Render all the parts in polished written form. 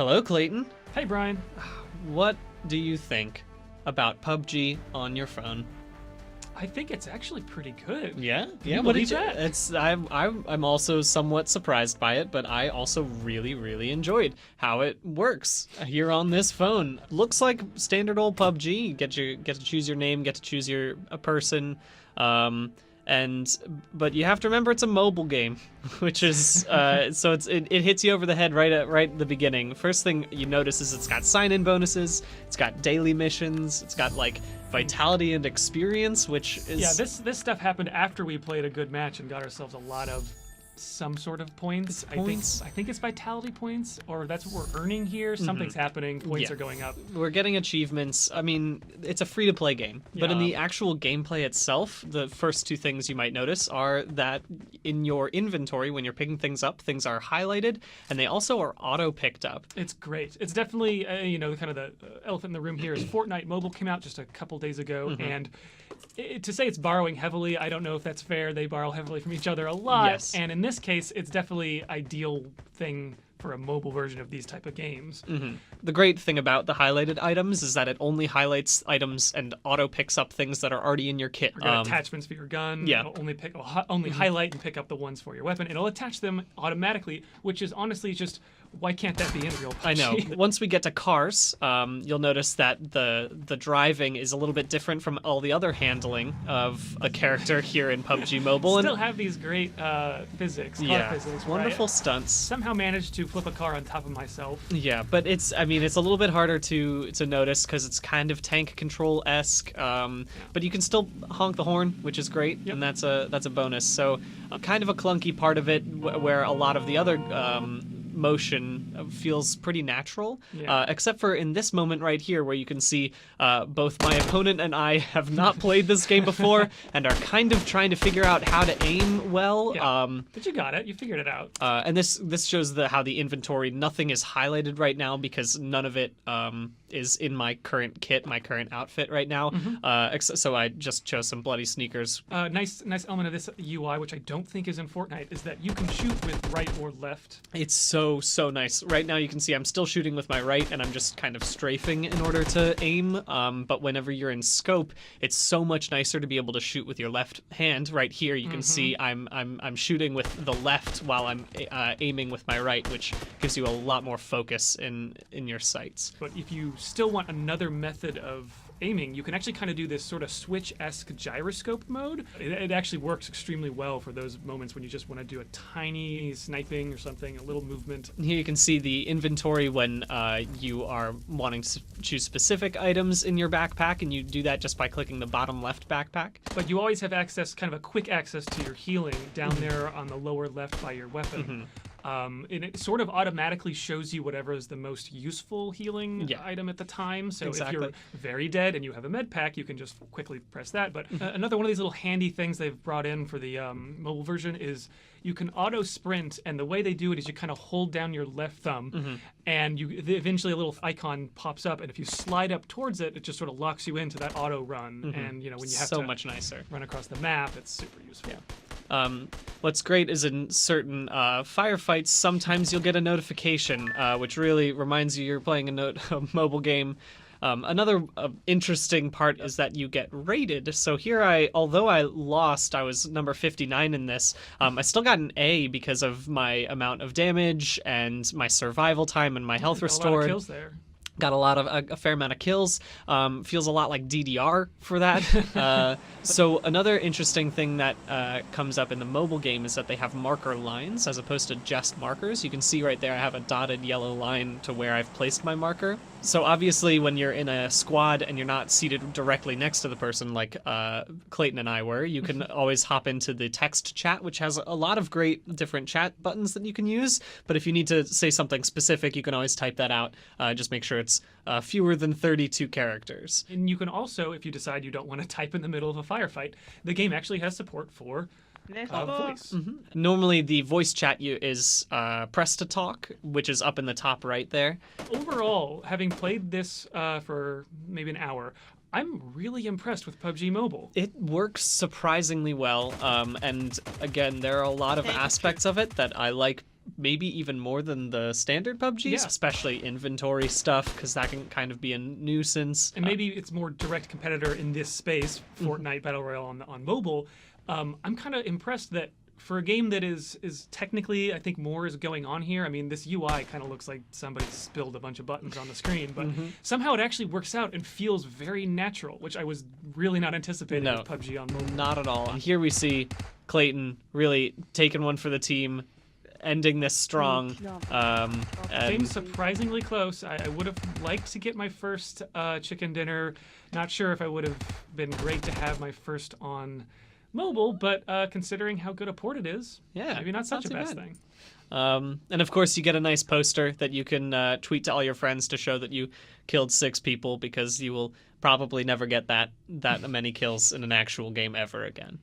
Hello, Clayton. Hey, Brian. What do you think about PUBG on your phone? I think it's actually pretty good. Yeah, Can you What believe did you? that? It's I'm also somewhat surprised by it, but I also really enjoyed how it works here on this phone. Looks like standard old PUBG. You get to choose your name, get to choose a person. But you have to remember it's a mobile game, which is so it hits you over the head right at the beginning. First thing you notice is it's got sign-in bonuses, it's got daily missions, it's got like vitality and experience, which is this stuff happened after we played a good match and got ourselves a lot of some sort of points. I think it's vitality points, or that's what we're earning here. Something's happening. Points are going up. We're getting achievements. I mean, it's a free-to-play game, but in the actual gameplay itself, the first two things you might notice are that in your inventory, when you're picking things up, things are highlighted, and they also are auto-picked up. It's great. It's definitely, kind of the elephant in the room here is Fortnite Mobile came out just a couple days ago, and to say it's borrowing heavily, I don't know if that's fair. They borrow heavily from each other a lot, Yes. and in this case, it's definitely ideal thing for a mobile version of these type of games. The great thing about the highlighted items is that it only highlights items and auto picks up things that are already in your kit. Or got attachments for your gun. Yeah. It'll only highlight and pick up the ones for your weapon. It'll attach them automatically, which is honestly just, why can't that be in real PUBG? I know. Once we get to cars, you'll notice that the driving is a little bit different from all the other handling of a character here in PUBG Mobile. Still have these great physics, car physics. Wonderful I stunts. somehow managed to flip a car on top of myself. Yeah, but it's a little bit harder to notice because it's kind of tank control-esque. But you can still honk the horn, which is great, and that's a bonus. So kind of a clunky part of it where a lot of the other motion feels pretty natural, except for in this moment right here where you can see both my opponent and I have not played this game before and are kind of trying to figure out how to aim well. But you got it. You figured it out. And this shows how the inventory, nothing is highlighted right now because none of it is in my current kit, my current outfit right now. So I just chose some bloody sneakers. Nice element of this UI, which I don't think is in Fortnite, is that you can shoot with right or left. It's so nice. Right now you can see I'm still shooting with my right and I'm just kind of strafing in order to aim. But whenever you're in scope, it's so much nicer to be able to shoot with your left hand. Right here you can see I'm shooting with the left while I'm aiming with my right, which gives you a lot more focus in your sights. But if you still want another method of aiming, you can actually kind of do this sort of Switch-esque gyroscope mode. It actually works extremely well for those moments when you just want to do a tiny sniping or something, a little movement. Here you can see the inventory when you are wanting to choose specific items in your backpack, and you do that just by clicking the bottom left backpack. But you always have access, kind of a quick access to your healing down there on the lower left by your weapon. And it sort of automatically shows you whatever is the most useful healing item at the time. So if you're very dead and you have a med pack, you can just quickly press that. But another one of these little handy things they've brought in for the mobile version is you can auto sprint, and the way they do it is you kind of hold down your left thumb, and eventually a little icon pops up, and if you slide up towards it, it just sort of locks you into that auto run. And when you have so to much nicer run across the map, it's super useful. What's great is in certain firefights, sometimes you'll get a notification, which really reminds you you're playing a mobile game. Another interesting part is that you get rated. So here although I lost, I was number 59 in this, I still got an A because of my amount of damage and my survival time and my health restored. A lot of kills there. Got a fair amount of kills. Feels a lot like DDR for that. So another interesting thing that comes up in the mobile game is that they have marker lines as opposed to just markers. You can see right there I have a dotted yellow line to where I've placed my marker. So obviously when you're in a squad and you're not seated directly next to the person like Clayton and I were, you can always hop into the text chat, which has a lot of great different chat buttons that you can use. But if you need to say something specific, you can always type that out. Just make sure it's fewer than 32 characters. And you can also, if you decide you don't want to type in the middle of a firefight, the game actually has support for voice. Normally the voice chat is press to talk, which is up in the top right there. Overall, having played this for maybe an hour, I'm really impressed with PUBG Mobile. It works surprisingly well, and again, there are a lot of aspects of it that I like maybe even more than the standard PUBGs, Yeah. especially inventory stuff, because that can kind of be a nuisance. And maybe it's more direct competitor in this space, Fortnite Battle Royale on mobile. I'm kind of impressed that for a game that is technically, I think more is going on here. I mean, this UI kind of looks like somebody spilled a bunch of buttons on the screen, but somehow it actually works out and feels very natural, which I was really not anticipating with PUBG on mobile. Not at all. And here we see Clayton really taking one for the team, ending this strong. Came surprisingly close. I would have liked to get my first chicken dinner. Not sure if I would have been great to have my first on mobile, but considering how good a port it is, maybe not such a bad thing. And of course, you get a nice poster that you can tweet to all your friends to show that you killed 6 people, because you will probably never get that many kills in an actual game ever again.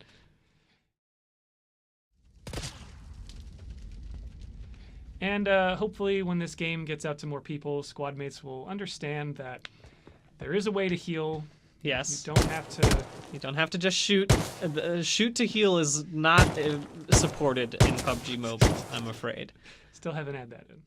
And hopefully when this game gets out to more people, squad mates will understand that there is a way to heal. Yes. You don't have to just shoot. Shoot to heal is not supported in PUBG Mobile, I'm afraid. Still haven't had that in.